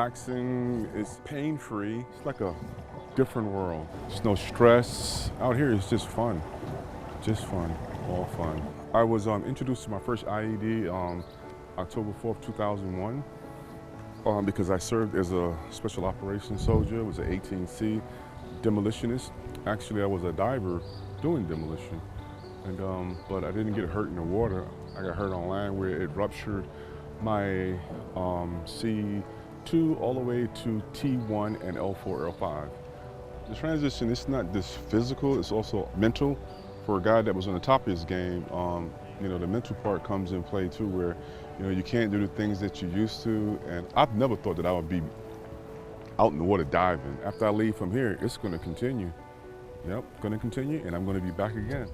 relaxing, it's pain-free. It's like a different world. There's no stress. Out here it's just fun, all fun. I was introduced to my first IED October 4th, 2001, because I served as a special operations soldier. It was an 18C demolitionist. Actually, I was a diver doing demolition, but I didn't get hurt in the water. I got hurt on land where it ruptured my C2 all the way to T1 and L4, L5. The transition is not just physical, it's also mental. For a guy that was on the top of his game, you know, the mental part comes in play too, where you know you can't do the things that you used to. And I've never thought that I would be out in the water diving. After I leave from here, it's going to continue. Yep, going to continue, and I'm going to be back again.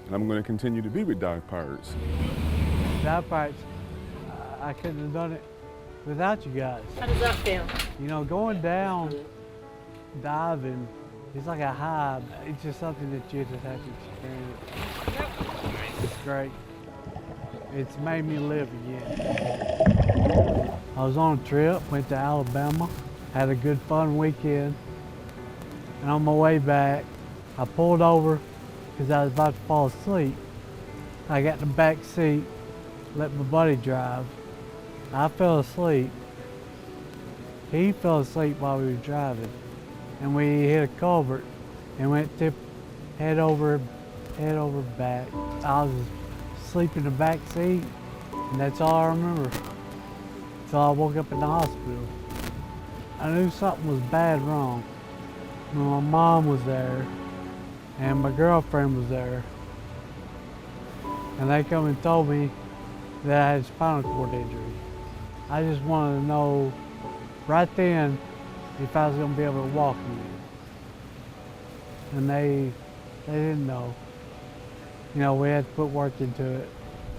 And I'm going to continue to be with Dive Pirates. Dive Pirates, I couldn't have done it without you guys. How does that feel? You know, going down diving, it's like a high. It's just something that you just have to experience. It's great. It's made me live again. I was on a trip, went to Alabama, had a good fun weekend, and on my way back, I pulled over because I was about to fall asleep. I got in the back seat, let my buddy drive. I fell asleep. He fell asleep while we were driving, and we hit a culvert and went head over back. I was asleep in the back seat, and that's all I remember. So I woke up in the hospital. I knew something was bad wrong. My mom was there, and my girlfriend was there, and they come and told me that I had spinal cord injury. I just wanted to know right then if I was going to be able to walk again. And they didn't know. You know, we had to put work into it.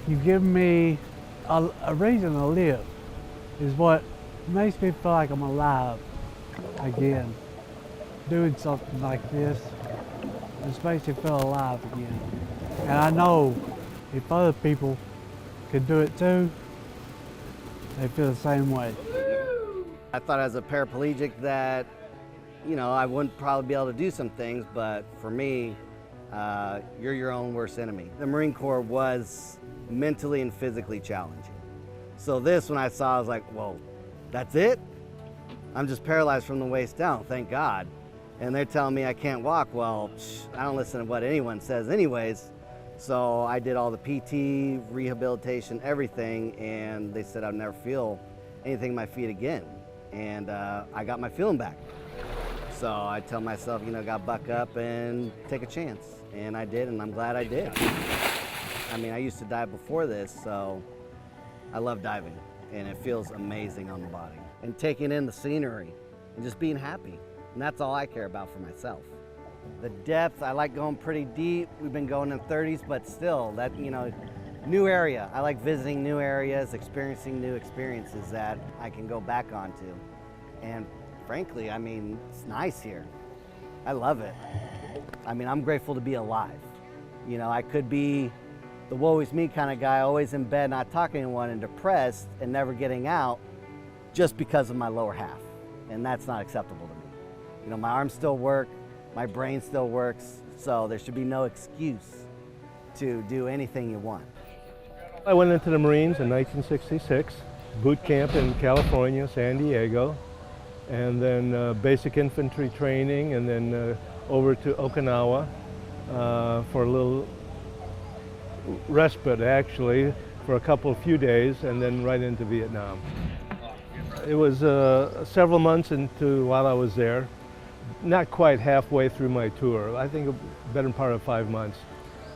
You've given me a reason to live is what makes me feel like I'm alive again. Doing something like this just makes me feel alive again. And I know if other people could do it too, they feel the same way. I thought as a paraplegic that, you know, I wouldn't probably be able to do some things, but for me, you're your own worst enemy. The Marine Corps was mentally and physically challenging. So this, when I saw, I was like, whoa, that's it? I'm just paralyzed from the waist down, thank God. And they're telling me I can't walk. Well, I don't listen to what anyone says anyways. So I did all the PT, rehabilitation, everything, and they said I'd never feel anything in my feet again. And I got my feeling back. So I tell myself, you know, got to buck up and take a chance. And I did, and I'm glad I did. I mean, I used to dive before this, so I love diving, and it feels amazing on the body. And taking in the scenery and just being happy. And that's all I care about for myself. The depth, I like going pretty deep. We've been going in 30s, but still, that, you know, new area. I like visiting new areas, experiencing new experiences that I can go back onto. And frankly, I mean, it's nice here. I love it. I mean, I'm grateful to be alive. You know, I could be the woe is me kind of guy, always in bed, not talking to anyone, and depressed and never getting out just because of my lower half. And that's not acceptable to me. You know, my arms still work, my brain still works, so there should be no excuse to do anything you want. I went into the Marines in 1966, boot camp in California, San Diego, and then basic infantry training, and then over to Okinawa for a little respite, actually, for a few days, and then right into Vietnam. It was several months while I was there, not quite halfway through my tour, I think a better part of 5 months.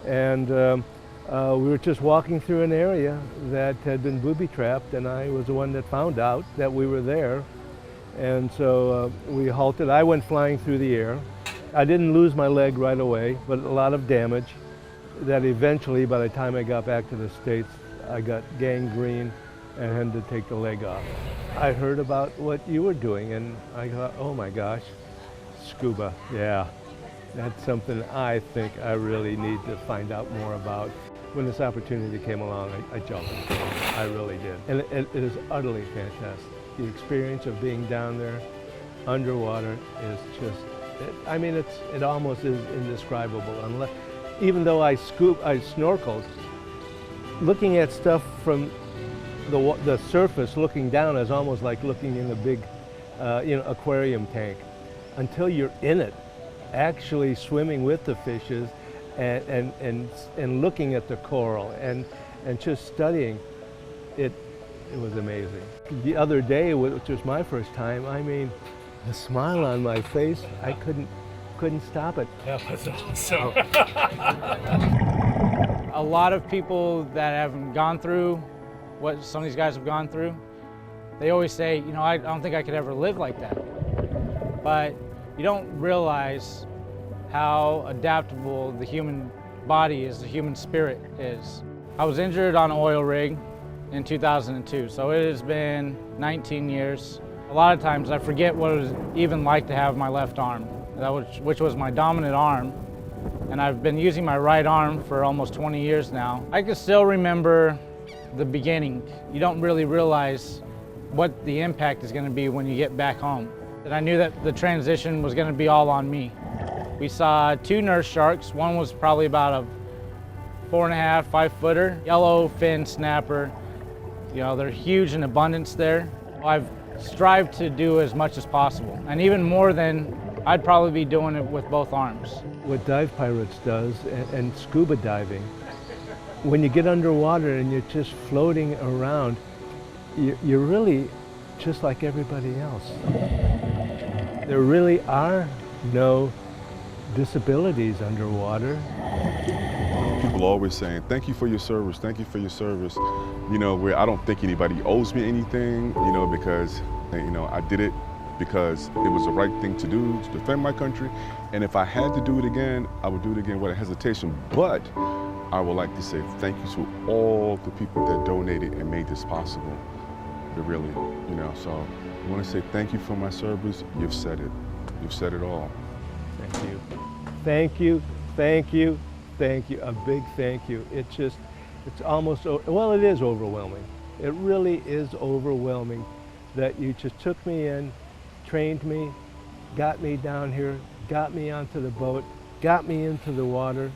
And we were just walking through an area that had been booby-trapped, and I was the one that found out that we were there. And so we halted. I went flying through the air. I didn't lose my leg right away, but a lot of damage that eventually, by the time I got back to the States, I got gangrene and had to take the leg off. I heard about what you were doing, and I thought, oh my gosh, scuba, yeah. That's something I think I really need to find out more about. When this opportunity came along, I jumped. I really did. And it is utterly fantastic. the experience of being down there underwater is just, it almost is indescribable. Unless, even though I snorkeled, looking at stuff from the surface, looking down is almost like looking in a big, aquarium tank. Until you're in it, actually swimming with the fishes and looking at the coral and just studying it. It was amazing. The other day, which was my first time, the smile on my face, I couldn't stop it. That was awesome. A lot of people that have gone through what some of these guys have gone through, they always say, I don't think I could ever live like that. But you don't realize how adaptable the human body is, the human spirit is. I was injured on an oil rig in 2002, so it has been 19 years. A lot of times I forget what it was even like to have my left arm, which was my dominant arm, and I've been using my right arm for almost 20 years now. I can still remember the beginning. You don't really realize what the impact is going to be when you get back home. And I knew that the transition was going to be all on me. We saw 2 nurse sharks. One was probably about a 4.5, 5 footer, yellow fin snapper. They're huge in abundance there. I've strived to do as much as possible, and even more than I'd probably be doing it with both arms. What Dive Pirates does, and scuba diving, when you get underwater and you're just floating around, you're really just like everybody else. There really are no disabilities underwater. People are always saying, thank you for your service, thank you for your service. Where I don't think anybody owes me anything, because, I did it because it was the right thing to do to defend my country. And if I had to do it again, I would do it again without hesitation. But I would like to say thank you to all the people that donated and made this possible. Really, so I want to say thank you for my service. You've said it. You've said it all. Thank you. Thank you, thank you, thank you. A big thank you. It's almost, well, it is overwhelming. It really is overwhelming that you just took me in, trained me, got me down here, got me onto the boat, got me into the water,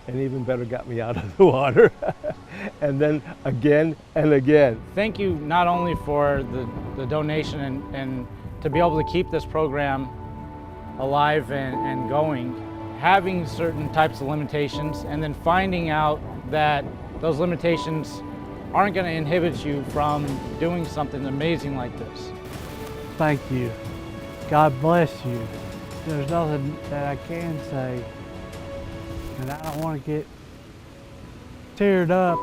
and even better, got me out of the water. And then again and again. Thank you not only for the donation and to be able to keep this program alive and going, having certain types of limitations, and then finding out that those limitations aren't going to inhibit you from doing something amazing like this. Thank you. God bless you. There's nothing that I can say, and I don't want to get teared up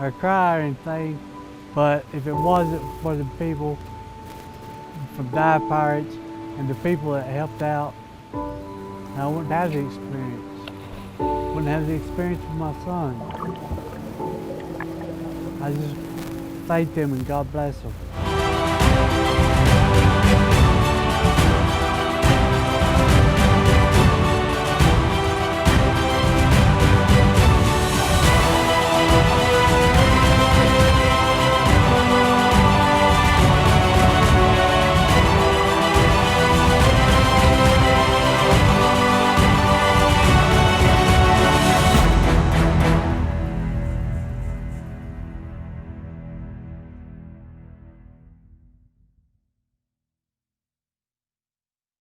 or cry or anything, but if it wasn't for the people from Dive Pirates and the people that helped out, I wouldn't have the experience. Wouldn't have the experience with my son. I just thank them and God bless them.